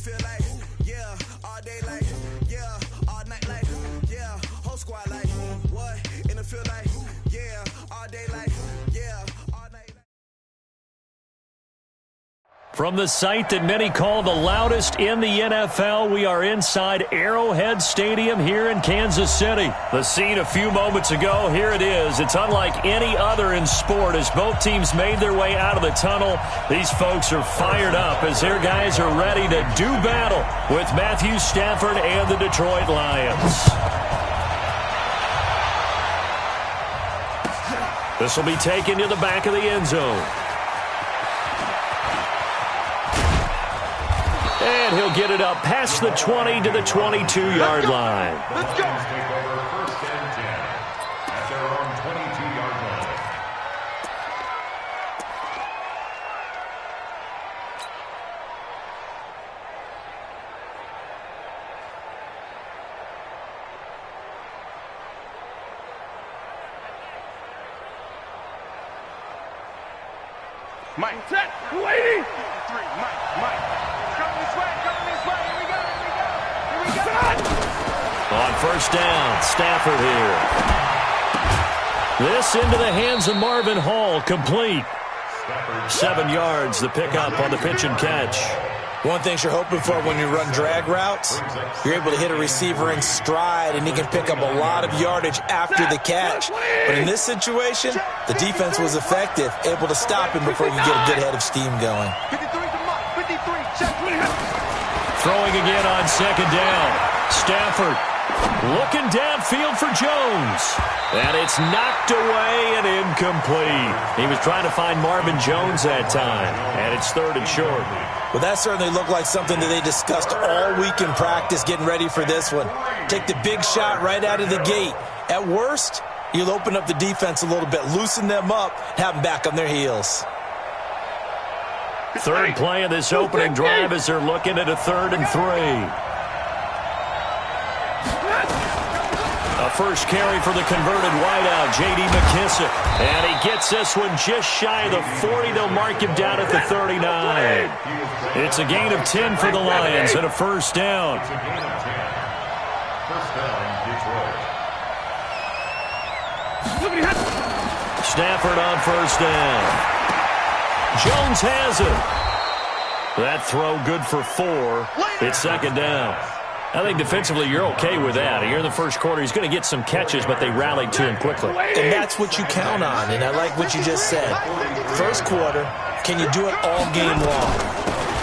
feel like, yeah, all day like, yeah, all night like, yeah, whole squad like, what? In the field like, yeah, all day like, yeah, all night like. From the site that many call the loudest in the NFL, we are inside Arrowhead Stadium here in Kansas City. The scene a few moments ago, here it is. It's unlike any other in sport as both teams made their way out of the tunnel. These folks are fired up as their guys are ready to do battle with Matthew Stafford and the Detroit Lions. This will be taken to the back of the end zone. And he'll get it up past the 20 to the 22-yard line. Let's go. Take over first and 10 at their own 22-yard line. Mike, set, waiting. 3, Mike. On first down, Stafford here. This into the hands of Marvin Hall, complete. 7 yards, the pickup on the pitch and catch. One thing you're hoping for when you run drag routes, you're able to hit a receiver in stride, and he can pick up a lot of yardage after the catch. But in this situation, the defense was effective, able to stop him before you get a good head of steam going. 53 to Mark, 53, check. Throwing again on second down. Stafford looking downfield for Jones. And it's knocked away and incomplete. He was trying to find Marvin Jones that time. And it's 3rd and short. Well, that certainly looked like something that they discussed all week in practice, getting ready for this one. Take the big shot right out of the gate. At worst, you'll open up the defense a little bit, loosen them up, have them back on their heels. Third play of this opening drive as they're looking at a 3rd and 3. A first carry for the converted wideout, J.D. McKissick. And he gets this one just shy of the 40. They'll mark him down at the 39. It's a gain of 10 for the Lions and a first down. It's a gain of 10. First down, Detroit. Stafford on first down. Jones has it. That throw good for 4. It's second down. I think defensively you're okay with that. Here in the first quarter, he's going to get some catches, but they rallied to him quickly. And that's what you count on, and I like what you just said. First quarter, can you do it all game long?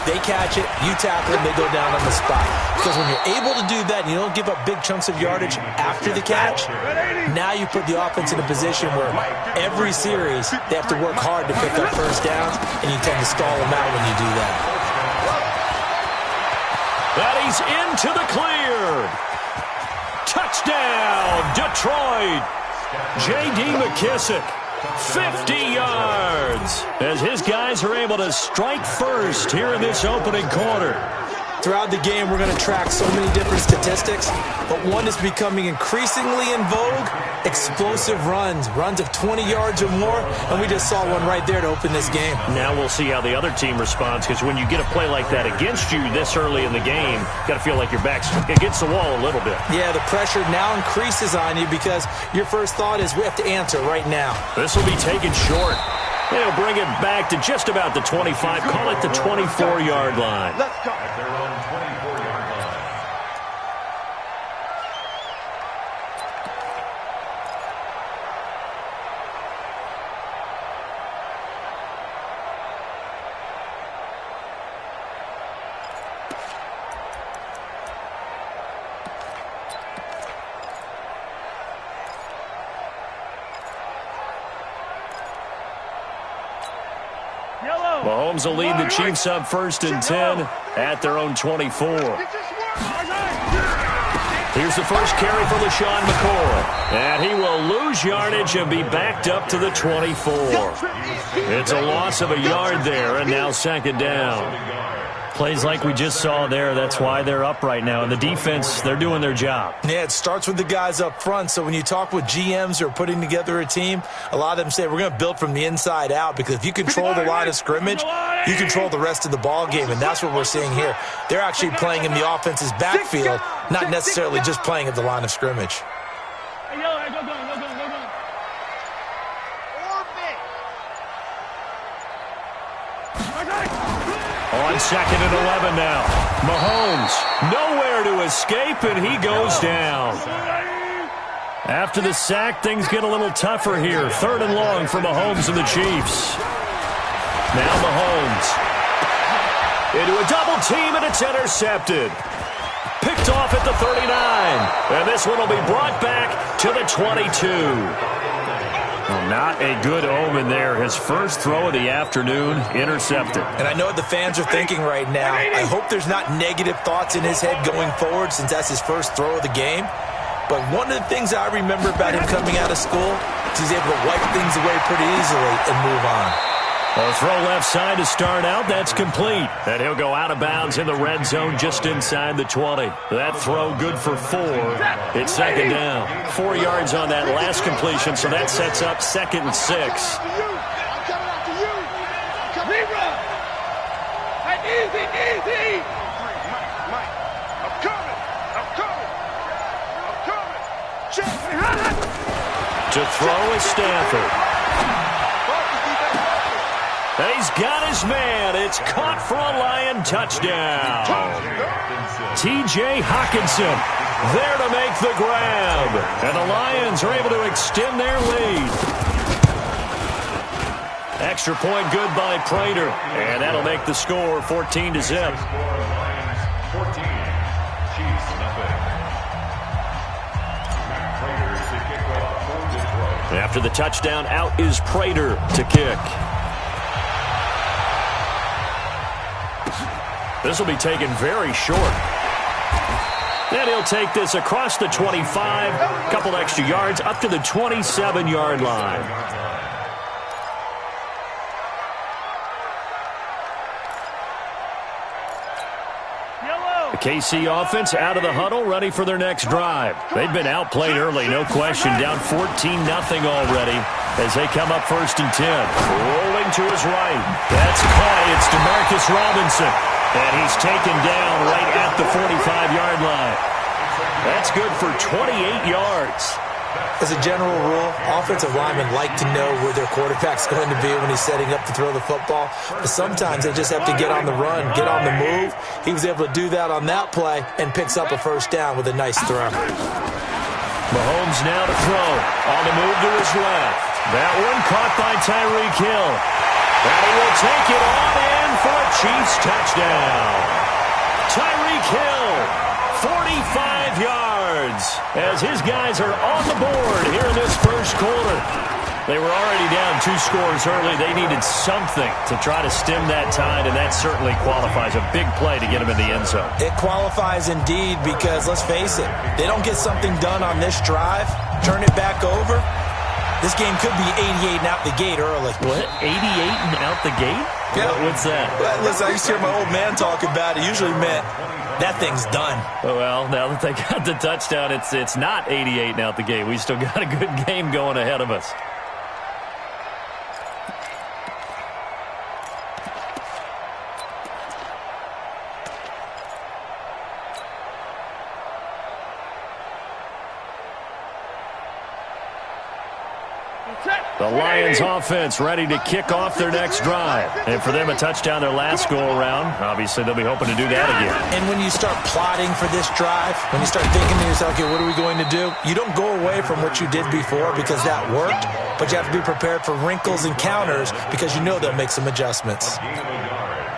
They catch it, you tackle them, they go down on the spot. Because when you're able to do that and you don't give up big chunks of yardage after the catch, now you put the offense in a position where every series they have to work hard to pick up first downs, and you tend to stall them out when you do that. That he's into the clear. Touchdown, Detroit. J.D. McKissick, 50 yards. As his guys are able to strike first here in this opening quarter. Throughout the game, we're going to track so many different statistics, but one is becoming increasingly in vogue, explosive runs of 20 yards or more, and we just saw one right there to open this game. Now we'll see how the other team responds, because when you get a play like that against you this early in the game, you got to feel like your back's against the wall a little bit. Yeah, the pressure now increases on you because your first thought is we have to answer right now. This will be taken short. They'll bring it back to just about the 25, call it the 24-yard line. Let's go. At their own 24-yard line. Mahomes will lead the Chiefs up 1st and 10 at their own 24. Here's the first carry for LaShawn McCoy. And he will lose yardage and be backed up to the 24. It's a loss of a yard there, and now second down. Plays like we just saw there, that's why they're up right now. And the defense, they're doing their job. Yeah, it starts with the guys up front. So when you talk with GMs who are putting together a team, a lot of them say we're going to build from the inside out, because if you control the line of scrimmage, you control the rest of the ball game, and that's what we're seeing here. They're actually playing in the offense's backfield, not necessarily just playing at the line of scrimmage. On 2nd and 11 now. Mahomes, nowhere to escape, and he goes down. After the sack, things get a little tougher here. 3rd and long for Mahomes and the Chiefs. Now Mahomes. Into a double team, and it's intercepted. Picked off at the 39. And this one will be brought back to the 22. Well, not a good omen there. His first throw of the afternoon, intercepted. And I know what the fans are thinking right now. I hope there's not negative thoughts in his head going forward since that's his first throw of the game. But one of the things I remember about him coming out of school is he's able to wipe things away pretty easily and move on. Well, throw left side to start out. That's complete. And he'll go out of bounds in the red zone just inside the 20. That throw good for 4. It's 2nd down. 4 yards on that last completion, so that sets up 2nd and 6. Easy. I'm coming. To throw is Stafford. He's got his man. It's caught for a Lion touchdown. T.J. Hockenson there to make the grab. And the Lions are able to extend their lead. Extra point good by Prater. And that'll make the score 14-0. After the touchdown, out is Prater to kick. This will be taken very short. And he'll take this across the 25, a couple extra yards, up to the 27-yard line. The KC offense out of the huddle, ready for their next drive. They've been outplayed early, no question, down 14-0 already as they come up 1st and 10. Rolling to his right. That's caught. It's Demarcus Robinson. And he's taken down right at the 45-yard line. That's good for 28 yards. As a general rule, offensive linemen like to know where their quarterback's going to be when he's setting up to throw the football. But sometimes they just have to get on the run, get on the move. He was able to do that on that play and picks up a 1st down with a nice throw. Mahomes now to throw. On the move to his left. That one caught by Tyreek Hill. And he will take it on in for a Chiefs touchdown. Tyreek Hill, 45 yards, as his guys are on the board here in this first quarter. They were already down 2 scores early. They needed something to try to stem that tide, and that certainly qualifies. A big play to get them in the end zone. It qualifies indeed because, let's face it, they don't get something done on this drive, turn it back over. This game could be 88 and out the gate early. What? 88 and out the gate? Yeah. What's that? Well, listen, I used to hear my old man talk about it. Usually meant that thing's done. Well, now that they got the touchdown, it's not 88 and out the gate. We still got a good game going ahead of us. The Lions offense ready to kick off their next drive. And for them, a touchdown their last go-around. Obviously, they'll be hoping to do that again. And when you start plotting for this drive, when you start thinking to yourself, okay, what are we going to do? You don't go away from what you did before because that worked, but you have to be prepared for wrinkles and counters because you know they'll make some adjustments.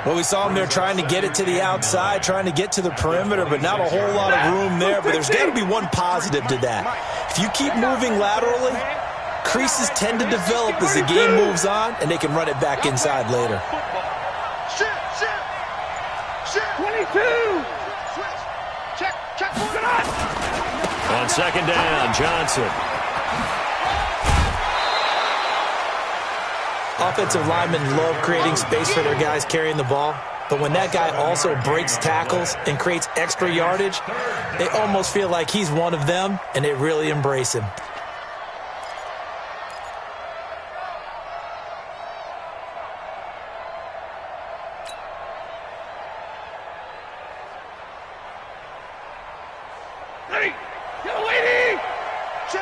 Well, we saw them there trying to get it to the outside, trying to get to the perimeter, but not a whole lot of room there. But there's got to be one positive to that. If you keep moving laterally, creases tend to develop as the game moves on, and they can run it back inside later. 22. Check. On 2nd down, Johnson. Offensive linemen love creating space for their guys carrying the ball, but when that guy also breaks tackles and creates extra yardage, they almost feel like he's one of them, and they really embrace him.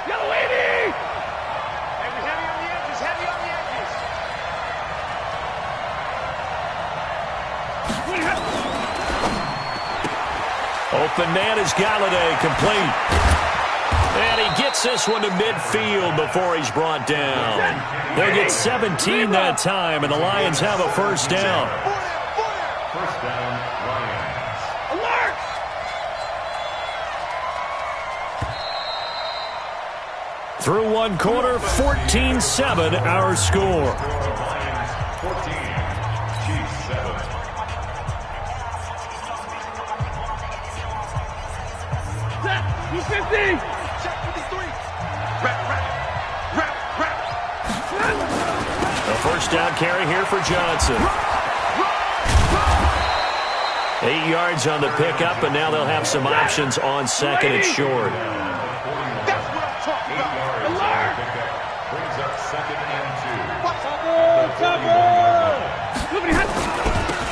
Yellow 80! Heavy on the edges, heavy on the edges. Open man is Galladay, complete. And he gets this one to midfield before he's brought down. They'll get 17 that time, and the Lions have a first down. First down, Lions. Alert! Through one quarter, 14-7 our score. Lions 14, Chiefs 7. Set! 250! Check 53! Wrap! A first down carry here for Johnson. 8 yards on the pickup, and now they'll have some options on second and short. That's what I'm talking about! Alert! Brings up second and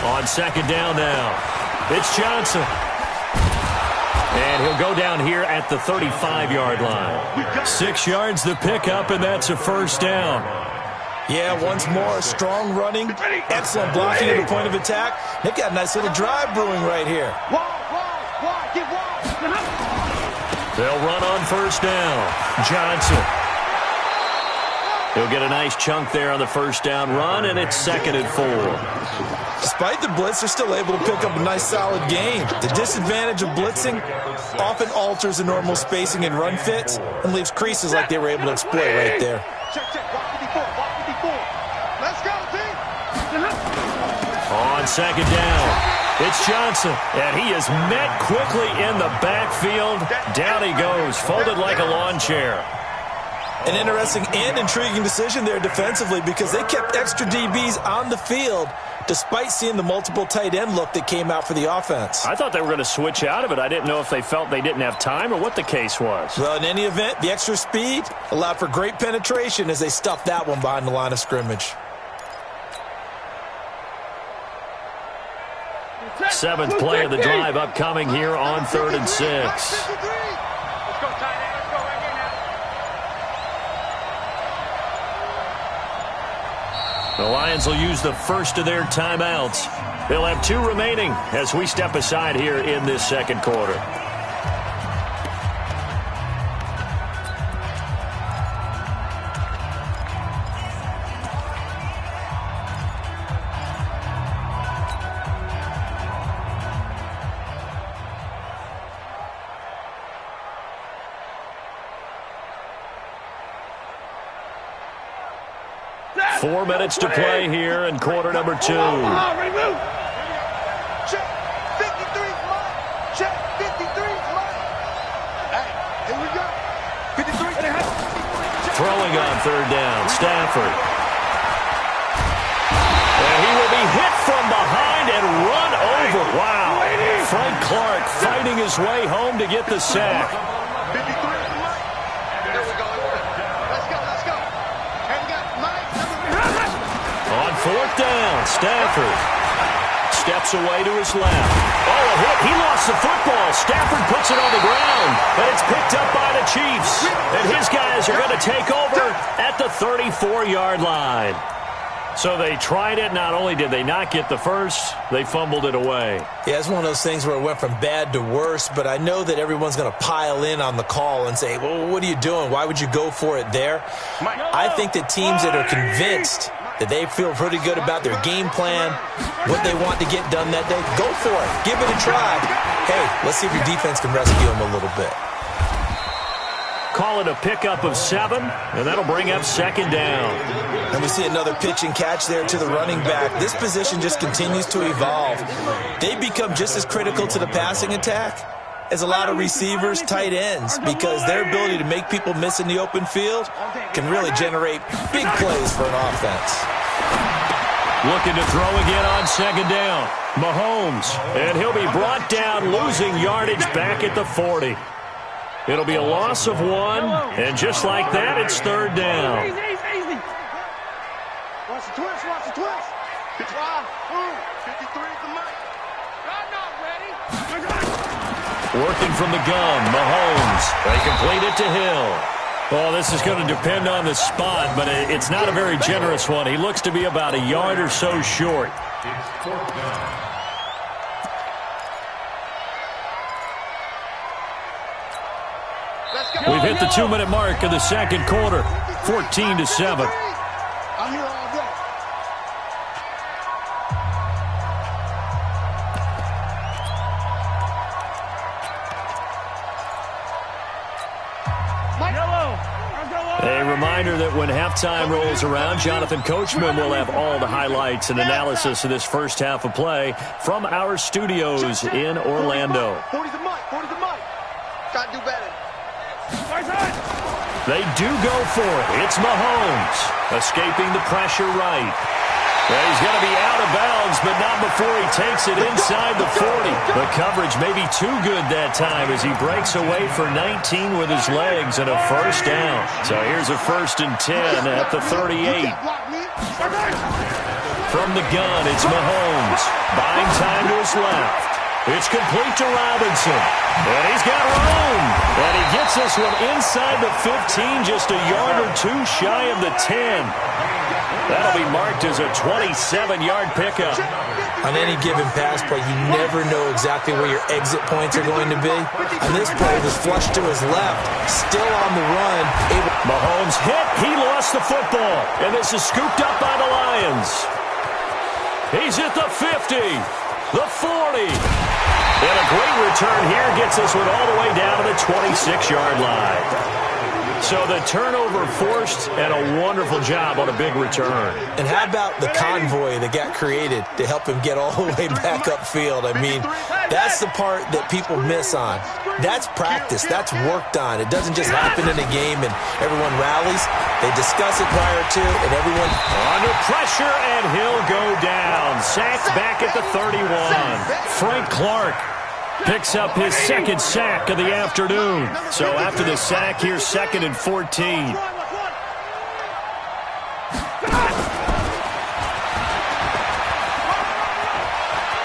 2. On second down now, it's Johnson. And he'll go down here at the 35-yard line. 6 yards the pickup, and that's a first down. Yeah, once more, strong running, excellent blocking at the point of attack. They've got a nice little drive brewing right here. Get wide! They'll run on first down. Johnson. He'll get a nice chunk there on the first down run, and it's second and 4. Despite the blitz, they're still able to pick up a nice solid gain. The disadvantage of blitzing often alters the normal spacing and run fits and leaves creases like they were able to exploit right there. Check, walk 54. Let's go, team! On second down, it's Johnson, and he is met quickly in the backfield. Down he goes, folded like a lawn chair. An interesting and intriguing decision there defensively because they kept extra DBs on the field despite seeing the multiple tight end look that came out for the offense. I thought they were going to switch out of it. I didn't know if they felt they didn't have time or what the case was. Well, in any event, the extra speed allowed for great penetration as they stuffed that one behind the line of scrimmage. Seventh play of the drive upcoming here on 3rd and 6. Let's go, tight end. Let's go right here now. The Lions will use the first of their timeouts. They'll have 2 remaining as we step aside here in this second quarter. Set! 4 minutes to play here in quarter number 2. Ready, move! Check 53's mine! Check 53's mine! Hey, here we go! 53's mine! Throwing on third down, Stafford. And he will be hit from behind and run over. Wow. Frank Clark fighting his way home to get the sack. 53's mine! There we go. Let's go. Hey, we got Mike. On fourth down, Stafford steps away to his left. Oh, a hit. He lost the football. Stafford puts it on the ground, but it's picked up by the Chiefs. And his guys are going to take over at the 34-yard line. So they tried it. Not only did they not get the first, they fumbled it away. Yeah, it's one of those things where it went from bad to worse, but I know that everyone's going to pile in on the call and say, well, what are you doing? Why would you go for it there? I think that teams that are convinced that they feel pretty good about their game plan, what they want to get done that day, go for it. Give it a try. Hey, let's see if your defense can rescue them a little bit. Call it a pickup of 7, and that'll bring up second down. And we see another pitch and catch there to the running back. This position just continues to evolve. They become just as critical to the passing attack as a lot of receivers, tight ends, because their ability to make people miss in the open field can really generate big plays for an offense. Looking to throw again on second down. Mahomes, and he'll be brought down, losing yardage back at the 40. It'll be a loss of 1, and just like that, it's third down. Easy. Watch the twist. 53 the mic. I'm not ready. Working from the gun, Mahomes. They complete it to Hill. Well, this is going to depend on the spot, but it's not a very generous one. He looks to be about a yard or so short. It's fourth down. We've hit the 2-minute mark of the second quarter, 14-7. I'm here all day. A reminder that when halftime rolls around, Jonathan Coachman will have all the highlights and analysis of this first half of play from our studios in Orlando. 40's a mic. 40's a mic. Got to do better. They do go for it. It's Mahomes escaping the pressure right. Well, he's going to be out of bounds, but not before he takes it inside the 40. The coverage may be too good that time as he breaks away for 19 with his legs and a first down. So here's a 1st and 10 at the 38. From the gun, it's Mahomes. Buying time to his left. It's complete to Robinson. And he's got room. And he gets this one inside the 15, just a yard or two shy of the 10. That'll be marked as a 27-yard pickup. On any given pass play, you never know exactly where your exit points are going to be. On this play, it was flushed to his left, still on the run. Mahomes hit. He lost the football. And this is scooped up by the Lions. He's at the 50, the 40. And a great return here gets this one all the way down to the 26-yard line. So the turnover forced, and a wonderful job on a big return. And how about the convoy that got created to help him get all the way back upfield? I mean, that's the part that people miss on. That's practice. That's worked on. It doesn't just happen in a game and everyone rallies. They discuss it prior to, and everyone under pressure, and he'll go down. Sacked back at the 31. Frank Clark picks up his second sack of the afternoon. So after the sack, here's 2nd and 14.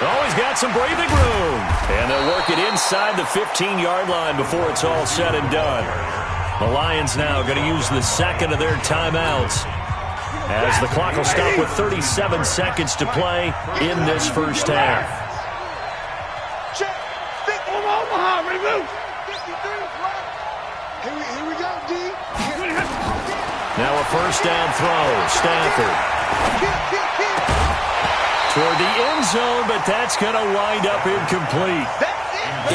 Oh, he's got some breathing room. And they'll work it inside the 15-yard line before it's all said and done. The Lions now going to use the second of their timeouts, as the clock will stop with 37 seconds to play in this first half. Here we go, D. Now a first down throw. Stafford toward the end zone, but that's going to wind up incomplete.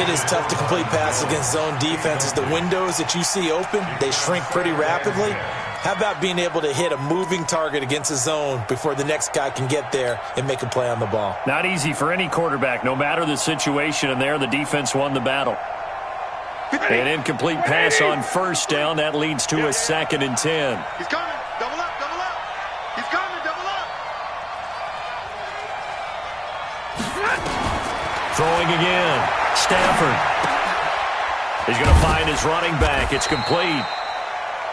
It is tough to complete passes against zone defenses. The windows that you see open, they shrink pretty rapidly. How about being able to hit a moving target against a zone before the next guy can get there and make a play on the ball? Not easy for any quarterback, no matter the situation, and there the defense won the battle. An incomplete pass on first down. That leads to a 2nd and 10. He's coming. Double up, double up. He's coming, double up. Throwing again. Stafford. He's going to find his running back. It's complete.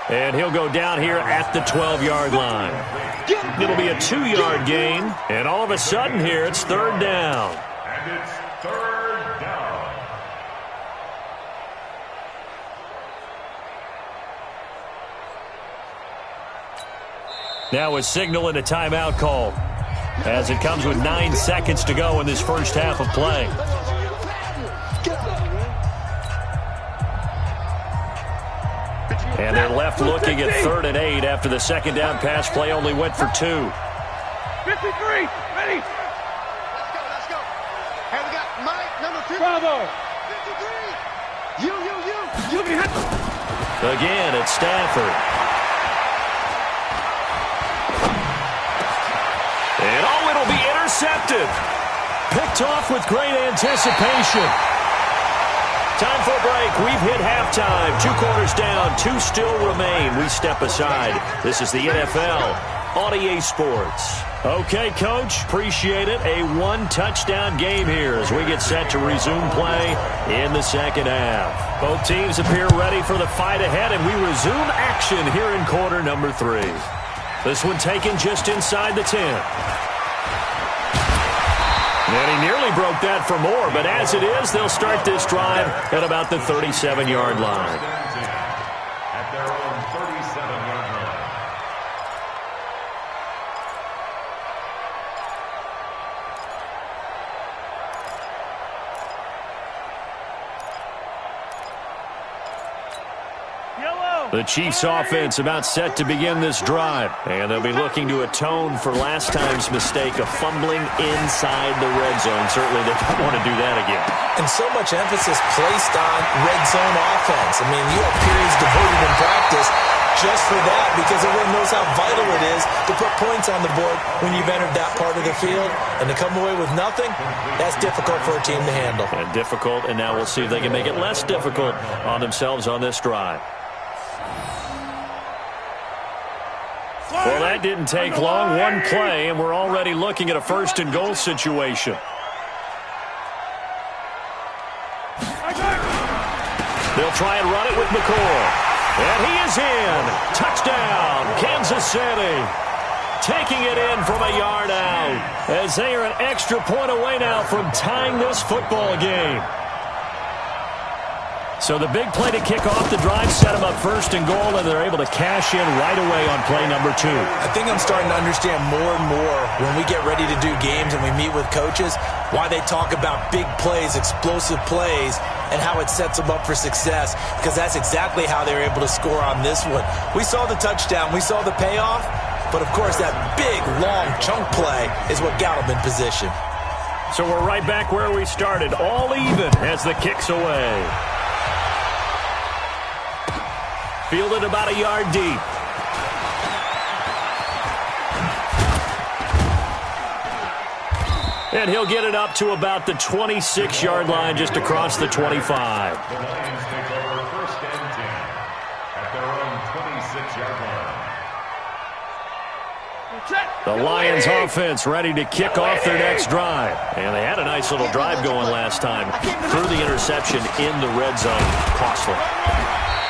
And he'll go down here at the 12-yard line. It'll be a 2-yard gain. And all of a sudden here, it's 3rd down. And it's 3rd down. Now a signal and a timeout call, as it comes with 9 seconds to go in this first half of play. And they're left looking at 3rd and 8 after the second down pass play only went for 2. 53, ready. Let's go. Hey, we got Mike, number 50. Bravo. 53. You behind. Again, it's Stafford. And oh, it'll be intercepted. Picked off with great anticipation. Time for a break. We've hit halftime. 2 quarters down. 2 still remain. We step aside. This is the NFL on EA Sports. Okay, Coach. Appreciate it. A 1-touchdown game here as we get set to resume play in the second half. Both teams appear ready for the fight ahead, and we resume action here in quarter number 3. This one taken just inside the 10. And he nearly broke that for more, but as it is, they'll start this drive at about the 37-yard line. their own 37-yard line. The Chiefs' offense about set to begin this drive, and they'll be looking to atone for last time's mistake of fumbling inside the red zone. Certainly they don't want to do that again. And so much emphasis placed on red zone offense. I mean, you have periods devoted in practice just for that because everyone knows how vital it is to put points on the board when you've entered that part of the field. And to come away with nothing, that's difficult for a team to handle. And difficult, and now we'll see if they can make it less difficult on themselves on this drive. Well, that didn't take long. One play, and we're already looking at a first-and-goal situation. They'll try and run it with McCoy. And he is in. Touchdown, Kansas City. Taking it in from a yard out, as they are an extra point away now from tying this football game. So the big play to kick off the drive set them up first and goal, and they're able to cash in right away on play number 2. I think I'm starting to understand more and more when we get ready to do games and we meet with coaches why they talk about big plays, explosive plays, and how it sets them up for success, because that's exactly how they were able to score on this one. We saw the touchdown. We saw the payoff. But, of course, that big, long chunk play is what got them in position. So we're right back where we started, all even as the kick's away. Fielded about a yard deep. And he'll get it up to about the 26-yard line, just across the 25. The Lions take over first and 10 at their own 26-yard line. The Lions offense ready to kick off their next drive. And they had a nice little drive going last time. Threw the interception in the red zone. Costly.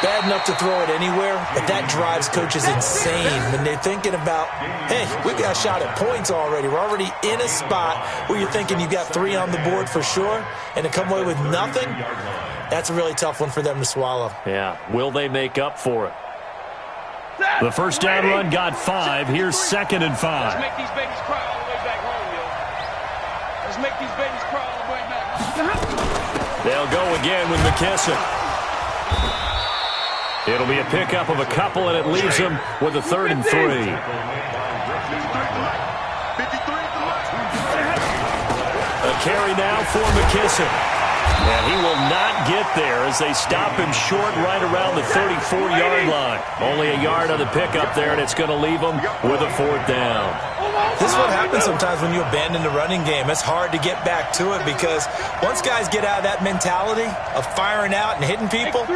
Bad enough to throw it anywhere, but that drives coaches insane when they're thinking about, hey, we got a shot at points already. We're already in a spot where you're thinking you got 3 on the board for sure, and to come away with nothing, that's a really tough one for them to swallow. Yeah, will they make up for it? The first down run got 5. Here's 2nd and 5. Let's make these babies cry all the way back home, yo. Let's make these babies cry all the way back home. They'll go again with McKissick. It'll be a pickup of a couple, and it leaves them with a 3rd and 3. A carry now for McKissick. And he will not get there as they stop him short right around the 34-yard line. Only a yard on the pickup there, and it's going to leave him with a 4th down. This is what happens sometimes when you abandon the running game. It's hard to get back to it because once guys get out of that mentality of firing out and hitting people,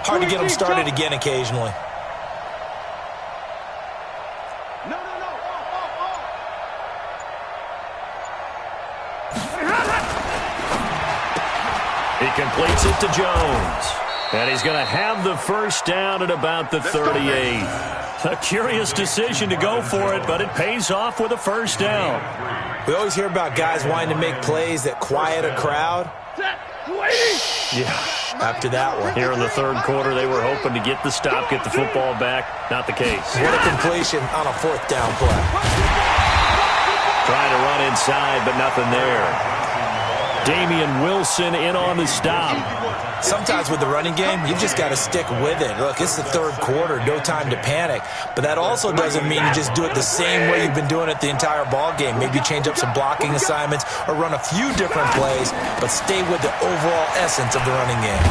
hard to get them started again occasionally. He completes it to Jones. And he's going to have the first down at about the 38. A curious decision to go for it, but it pays off with a first down. We always hear about guys wanting to make plays that quiet a crowd. Yeah. After that one. Here in the 3rd quarter, they were hoping to get the stop, get the football back. Not the case. What a completion on a 4th down play. Trying to run inside, but nothing there. Damian Wilson in on the stop. Sometimes with the running game, you've just got to stick with it. Look, it's the 3rd quarter, no time to panic. But that also doesn't mean you just do it the same way you've been doing it the entire ball game. Maybe change up some blocking assignments or run a few different plays, but stay with the overall essence of the running game.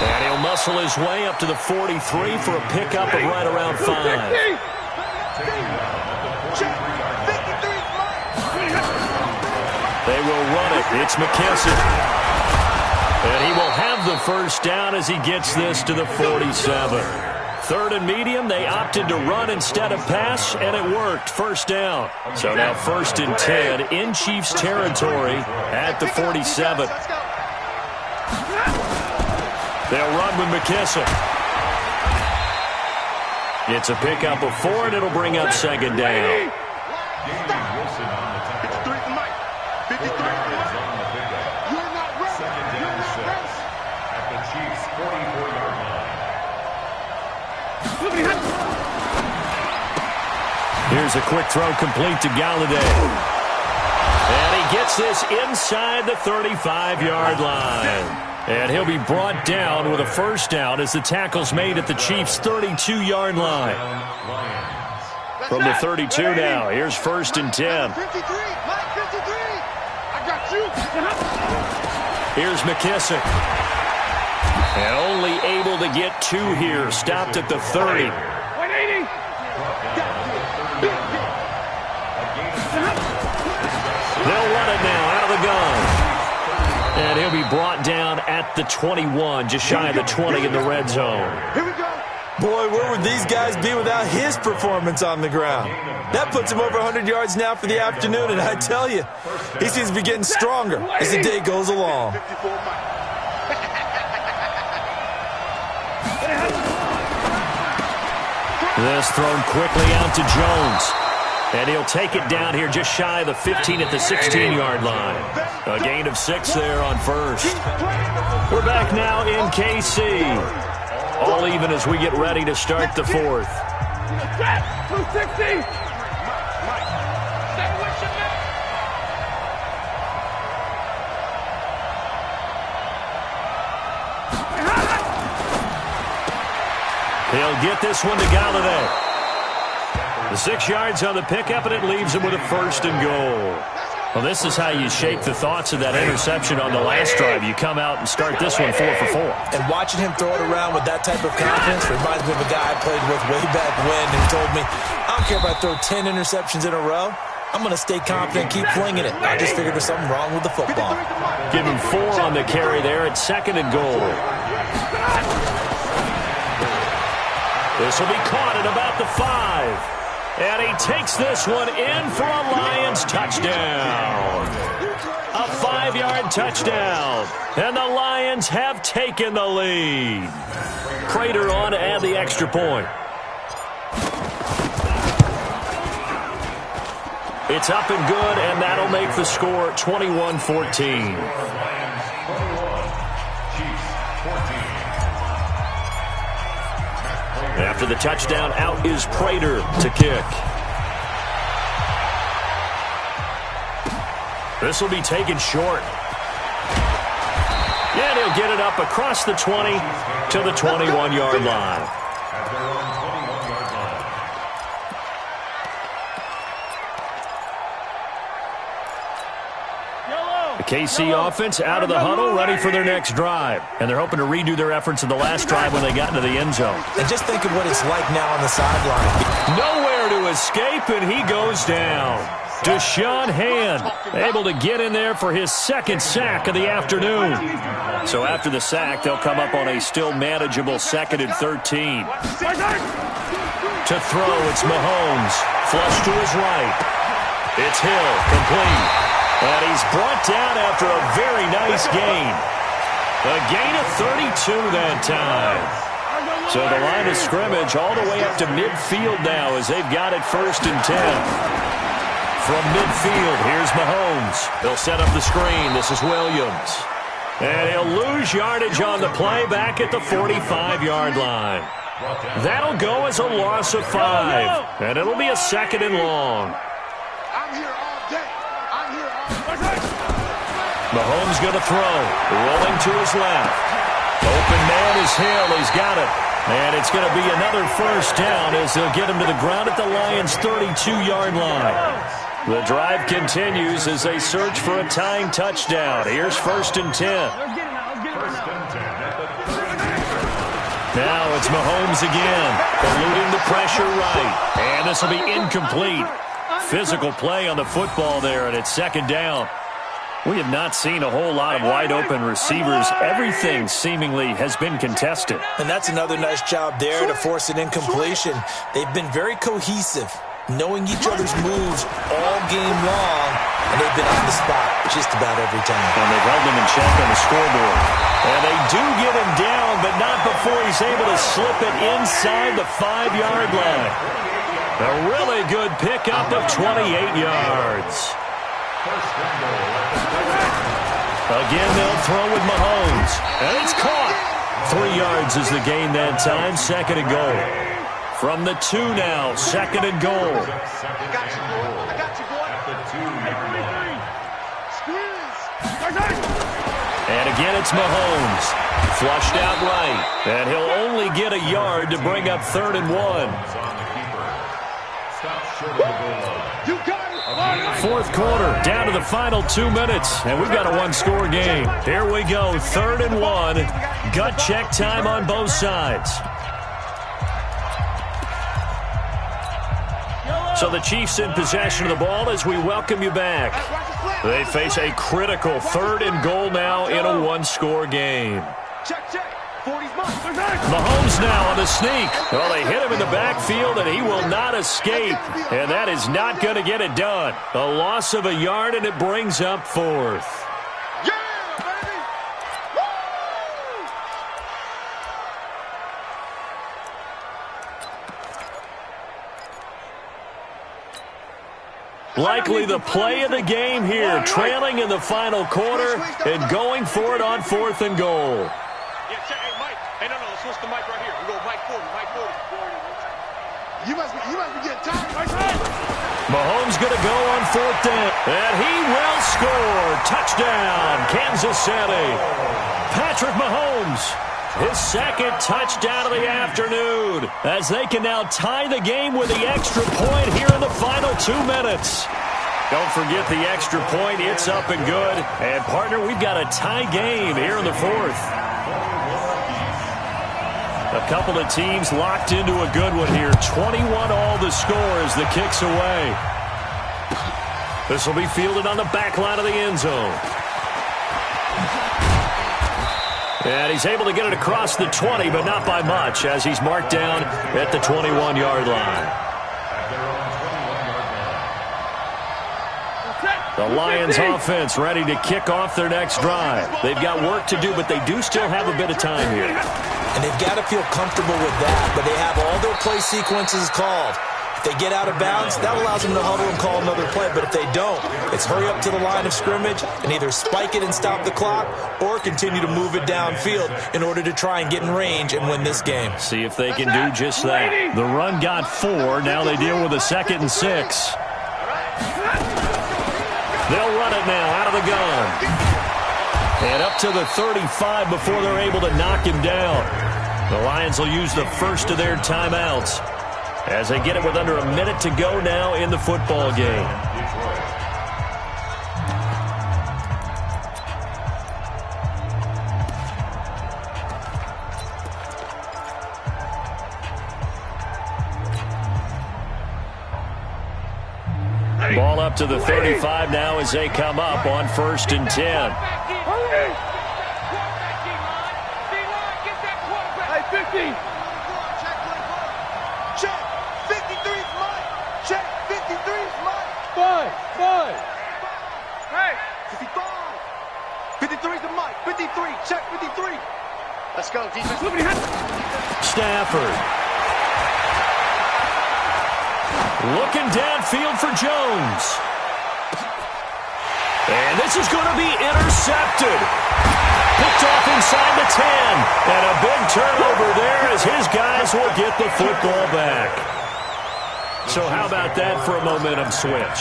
And he'll muscle his way up to the 43 for a pickup of right around 5. They will run it. It's McKissick. And he will have the first down as he gets this to the 47. 3rd and medium, they opted to run instead of pass, and it worked. First down. So now 1st and 10 in Chiefs territory at the 47. They'll run with McKissick. It's a pickup of 4, and it'll bring up 2nd down. Here's a quick throw complete to Galladay. And he gets this inside the 35-yard line. And he'll be brought down with a first down as the tackle's made at the Chiefs' 32-yard line. From the 32 now, here's 1st and 10. 53, Mike 53. I got you. Here's McKissick. And only able to get 2 here. Stopped at the 30. 180. They'll run it now out of the gun. And he'll be brought down at the 21, just shy of the 20 in the red zone. Here we go. Boy, where would these guys be without his performance on the ground? That puts him over 100 yards now for the afternoon, and I tell you, he seems to be getting stronger as the day goes along. This thrown quickly out to Jones. And he'll take it down here just shy of the 15 at the 16-yard line. A gain of 6 there on first. We're back now in KC. All even as we get ready to start the 4th. 260. He'll get this one to Galladay. The 6 yards on the pickup, and it leaves him with a 1st and goal. Well, this is how you shake the thoughts of that interception on the last drive. You come out and start this one 4 for 4. And watching him throw it around with that type of confidence reminds me of a guy I played with way back when who told me, I don't care if I throw 10 interceptions in a row. I'm going to stay confident, keep flinging it. I just figured there's something wrong with the football. Give him 4 on the carry there at 2nd and goal. This will be caught at about the 5. And he takes this one in for a Lions touchdown. A 5-yard touchdown. And the Lions have taken the lead. Prater on to add the extra point. It's up and good, and that'll make the score 21-14. After the touchdown, out is Prater to kick. This will be taken short. And he'll get it up across the 20 to the 21-yard line. The KC offense out of the huddle, ready for their next drive. And they're hoping to redo their efforts in the last drive when they got into the end zone. And just think of what it's like now on the sideline. Nowhere to escape, and he goes down. Deshaun Hand able to get in there for his 2nd sack of the afternoon. So after the sack, they'll come up on a still manageable 2nd and 13. To throw, it's Mahomes. Flush to his right. It's Hill, complete. And he's brought down after a very nice gain. A gain of 32 that time. So the line of scrimmage all the way up to midfield now as they've got it 1st and 10. From midfield, here's Mahomes. They'll set up the screen. This is Williams. And he'll lose yardage on the play back at the 45-yard line. That'll go as a loss of 5. And it'll be a 2nd and long. I'm here all day. I'm here all day. Mahomes going to throw. Rolling to his left. Open man is Hill. He's got it. And it's going to be another 1st down as they'll get him to the ground at the Lions' 32-yard line. The drive continues as they search for a tying touchdown. Here's 1st and 10. Now it's Mahomes again, eluding the pressure right. And this will be incomplete. Physical play on the football there, and it's 2nd down. We have not seen a whole lot of wide-open receivers. Everything seemingly has been contested. And that's another nice job there to force an incompletion. They've been very cohesive, knowing each other's moves all game long, and they've been on the spot just about every time. And they've held him in check on the scoreboard. And they do get him down, but not before he's able to slip it inside the 5-yard line. A really good pickup of 28 yards. Again, they'll throw with Mahomes. And it's caught. 3 yards is the gain that time. 2nd and goal. From the 2 now, 2nd and goal. I got you, boy. I got you, boy. At the 2-yard line. Squeeze. And again, it's Mahomes. Flushed out right. And he'll only get a yard to bring up 3rd and 1. On the keeper. Stop short of the goal line. You got it. 4th quarter, down to the final 2 minutes, and we've got a one-score game. Here we go, 3rd and 1. Gut check time on both sides. So the Chiefs in possession of the ball as we welcome you back. They face a critical 3rd and goal now in a one-score game. Check, check. 40's mine. Mahomes now on the sneak. Well, they hit him in the backfield, and he will not escape. And that is not going to get it done. A loss of a yard, and it brings up 4th. Yeah, baby. Likely the play of the game here, trailing in the final quarter and going for it on 4th and goal. Yeah, check. Hey, Mike. Hey, no, let's switch the mic right here. We go Mike 40, Mike 40. You must be getting tired, Mike. Mahomes going to go on 4th down, and he will score. Touchdown, Kansas City. Patrick Mahomes, his 2nd touchdown of the afternoon, as they can now tie the game with the extra point here in the final 2 minutes. Don't forget the extra point. It's up and good. And, partner, we've got a tie game here in the 4th. A couple of teams locked into a good one here. 21 all the score as the kick's away. This will be fielded on the back line of the end zone. And he's able to get it across the 20, but not by much, as he's marked down at the 21-yard line. The Lions offense ready to kick off their next drive. They've got work to do, but they do still have a bit of time here. And they've got to feel comfortable with that, but they have all their play sequences called. If they get out of bounds, that allows them to huddle and call another play. But if they don't, it's hurry up to the line of scrimmage and either spike it and stop the clock or continue to move it downfield in order to try and get in range and win this game. See if they can do just that. The run got 4. Now they deal with a 2nd and 6. They'll run it now out of the gun. And up to the 35 before they're able to knock him down. The Lions will use the first of their timeouts as they get it with under a minute to go now in the football game. Ball up to the 35 now as they come up on 1st and 10. Hey, 50. Check. 53's mine. Check. 53's mine. 5. Hey. 55. 53's the mic. 53. Check 53. Let's go, defense. Stafford. Looking downfield for Jones. And this is going to be intercepted. Picked off inside the 10. And a big turnover there as his guys will get the football back. So how about that for a momentum switch?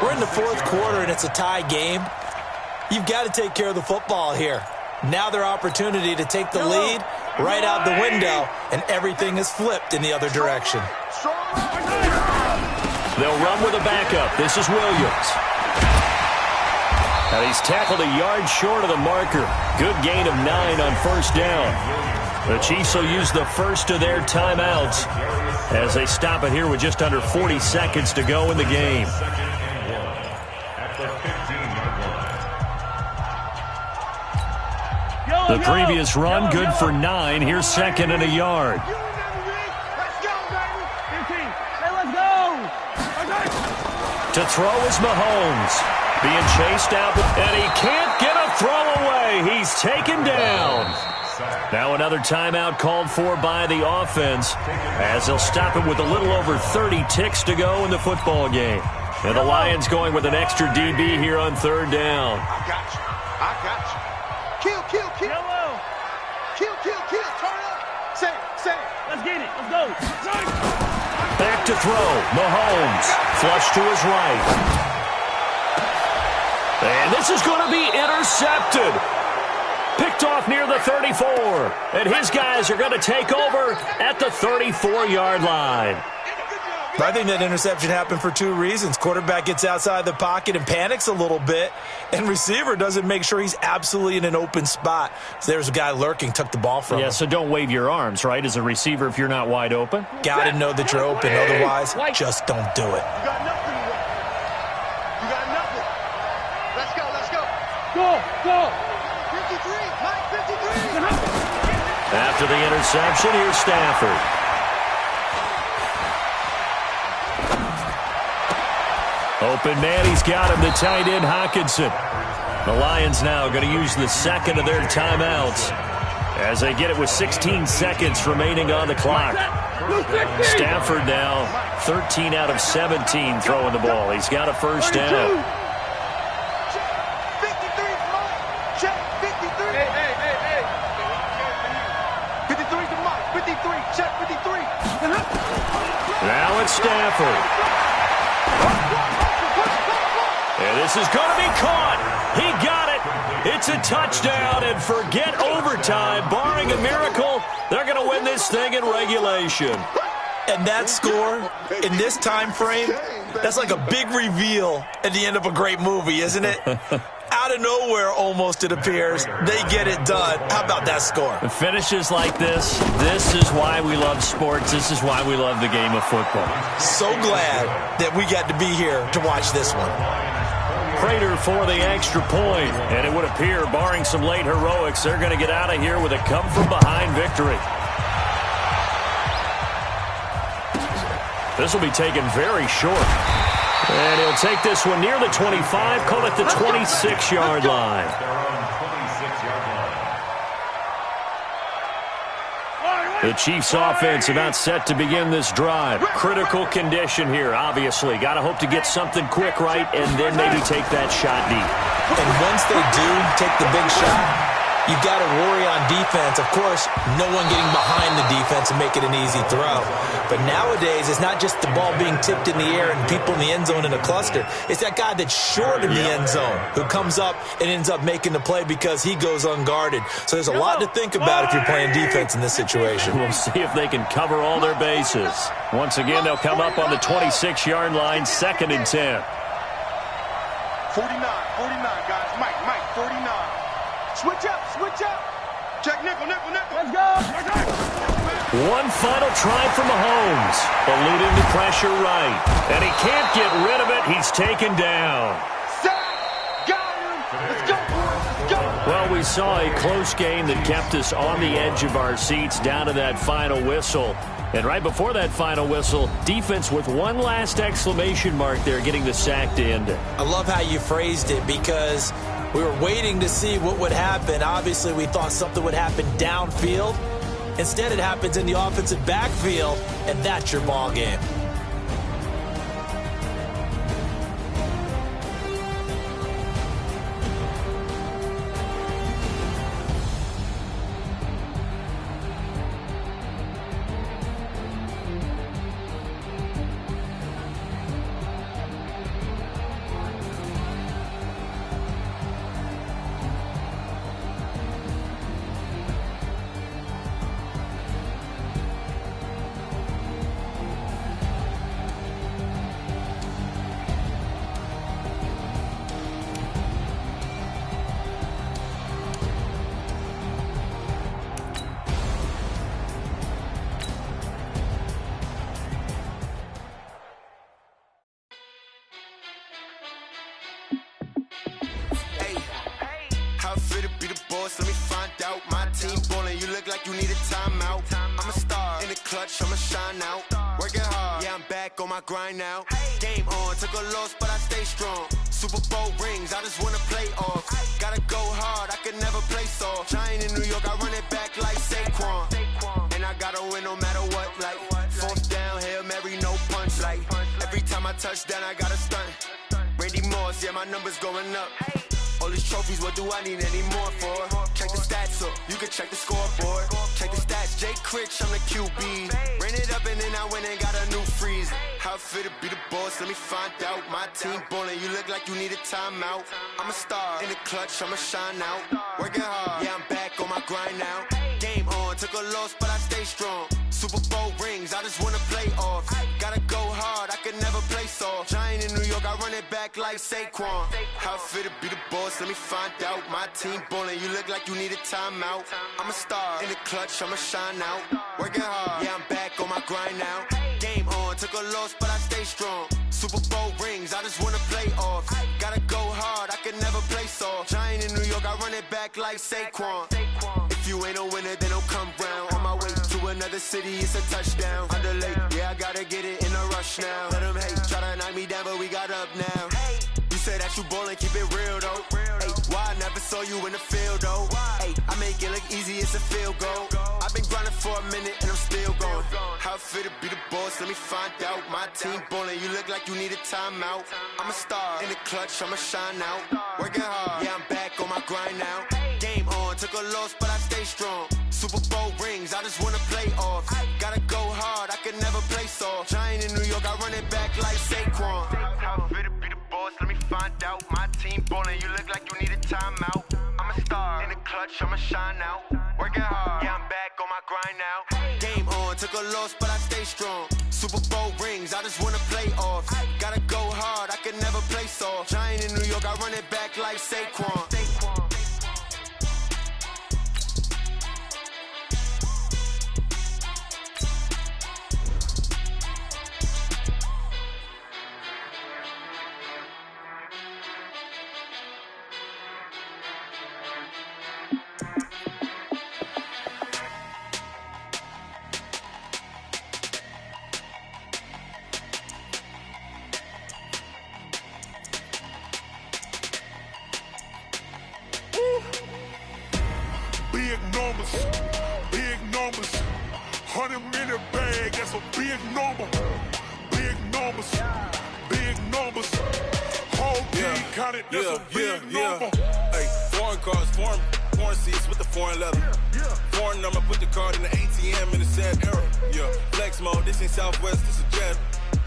We're in the 4th quarter and it's a tie game. You've got to take care of the football here. Now their opportunity to take the lead right out the window, and everything is flipped in the other direction. They'll run with a backup. This is Williams. And he's tackled a yard short of the marker. Good gain of 9 on 1st down. The Chiefs will use the first of their timeouts as they stop it here with just under 40 seconds to go in the game. The previous run, good for 9. Here's 2nd and a yard. To throw is Mahomes. Being chased out, and he can't get a throw away. He's taken down. Now another timeout called for by the offense as they'll stop it with a little over 30 ticks to go in the football game. And the Lions going with an extra DB here on 3rd down. I got you. Kill. Kill. Turn up. Say it. Let's get it. Let's go. back to throw. Mahomes, flush to his right. And this is going to be intercepted. Picked off near the 34. And his guys are going to take over at the 34-yard line. I think that interception happened for two reasons. Quarterback gets outside the pocket and panics a little bit, and receiver doesn't make sure he's absolutely in an open spot. So there's a guy lurking, took the ball from him. Yeah, so don't wave your arms, right, as a receiver if you're not wide open. Got to know that you're open. Otherwise, just don't do it. You got nothing. You got nothing. Let's go, let's go. Go. 53, Mike, 53. After the interception, here's Stafford. Open man, he's got him, the tight end, Hockenson. The Lions now going to use the second of their timeouts as they get it with 16 seconds remaining on the clock. Stafford now 13 out of 17 throwing the ball. He's got a first down. 53, Mike. Check, 53. Hey. 53 to Mike. 53, check, 53. Now it's Stafford. And this is going to be caught. He got it. It's a touchdown, and forget overtime. Barring a miracle, they're going to win this thing in regulation. And that score, in this time frame, that's like a big reveal at the end of a great movie, isn't it? Out of nowhere, almost, it appears. They get it done. How about that score? Finishes like this is why we love sports. This is why we love the game of football. So glad that we got to be here to watch this one. Prater for the extra point. And it would appear, barring some late heroics, they're going to get out of here with a come-from-behind victory. This will be taken very short. And he'll take this one near the 25, call it the 26-yard line. The Chiefs' offense about set to begin this drive. Critical condition here, obviously. Got to hope to get something quick right and then maybe take that shot deep. And once they do take the big shot, you've got to worry on defense. Of course, no one getting behind the defense and make it an easy throw. But nowadays, it's not just the ball being tipped in the air and people in the end zone in a cluster. It's that guy that's short in the end zone who comes up and ends up making the play because he goes unguarded. So there's a lot to think about if you're playing defense in this situation. We'll see if they can cover all their bases. Once again, they'll come up on the 26-yard line, 2nd and 10. 49, guys. Mike, 49. Switch up. Check nickel. Let's go. One final try for Mahomes. Eluding the pressure right. And he can't get rid of it. He's taken down. Sack. Got him. Let's go. Well, we saw a close game that kept us on the edge of our seats down to that final whistle. And right before that final whistle, defense with one last exclamation mark there, getting the sack to end it. I love how you phrased it because we were waiting to see what would happen. Obviously, we thought something would happen downfield. Instead, it happens in the offensive backfield, and that's your ball game. Let me find out. My team ballin', you look like you need a timeout. I'm a star in the clutch, I'ma shine out. Working hard, yeah, I'm back on my grind now. Game on, took a loss, but I stay strong. Super Bowl rings, I just wanna play off. Gotta go hard, I could never play soft. Giant in New York, I run it back like Saquon. And I gotta win no matter what, like 4th down, Hail Mary, no punch. Like every time I touch down, I gotta stunt. Randy Moss, yeah, my numbers going up. All these trophies, what do I need any more for? Check the stats up, you can check the scoreboard. Check the stats, Jay Critch, I'm the QB. Ran it up and then I went and got a new freeze. How it feel to be the boss, let me find out. My team ballin', you look like you need a timeout. I'm a star, in the clutch, I'ma shine out. Working hard, yeah, I'm back on my grind now. Game on, took a loss, but I stay strong. Super Bowl rings, I just wanna play off. Gotta go hard, I could never play soft. Giant in New York, I run it back like Saquon. How it feel to be the boss, let me find out. My team ballin', you look like you need a timeout. I'm a star, in the clutch, I'ma shine out. Working hard, yeah, I'm back on my grind now. Game on, took a loss, but I stay strong. Super Bowl rings, I just wanna play off. Gotta go hard, I could never play soft. Giant in New York, I run it back like Saquon. If you ain't a winner, then don't come round. On my way to another city, it's a touchdown. Underlay, yeah, I gotta get it in a rush now. Let them hate, try to knock me down, but we got up now. You say that you ballin', keep it real though. Hey, why I never saw you in the field though? Hey, I make it look easy, it's a field goal. I've been grinding for a minute and I'm still going. How it feel to be the boss, let me find out. My team ballin', you look like you need a timeout. I'm a star, in the clutch, I'ma shine out. Working hard, yeah, I'm back on my grind now. Game on, took a loss, but I stay strong. Super Bowl rings, I just wanna play off. Gotta go hard, I could never play soft. Giant in New York, I run it back like Saquon. How it feel to be the boss, let me find out. My team ballin', you look like you need a timeout. I'm a star, in the clutch, I'ma shine out. Working hard, yeah, I'm back on my grind now. Game on, took a loss, but I stay strong. Super Bowl rings, I just wanna play off. Gotta go hard, I could never play soft. Giant in New York, I run it back like Saquon. Big numbers, 100-minute bag, that's a big number. Big numbers, whole team counted, that's a big number. Hey, foreign cars, foreign seats with the foreign leather. Foreign number, put the card in the ATM in the sad era. Yeah, flex mode, this ain't Southwest, this a jet.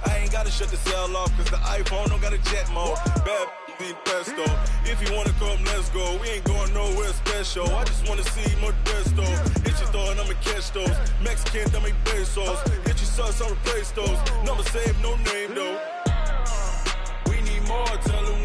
I ain't gotta shut the cell off, cause the iPhone don't got a jet mode. Bad in pesto. If you wanna come, let's go. We ain't going nowhere special. I just wanna see Modesto. Hit your thought, I'ma catch those. Mexican, dame pesos. Hit your sus, I'll replace those. Number saved, no name though. We need more, tell them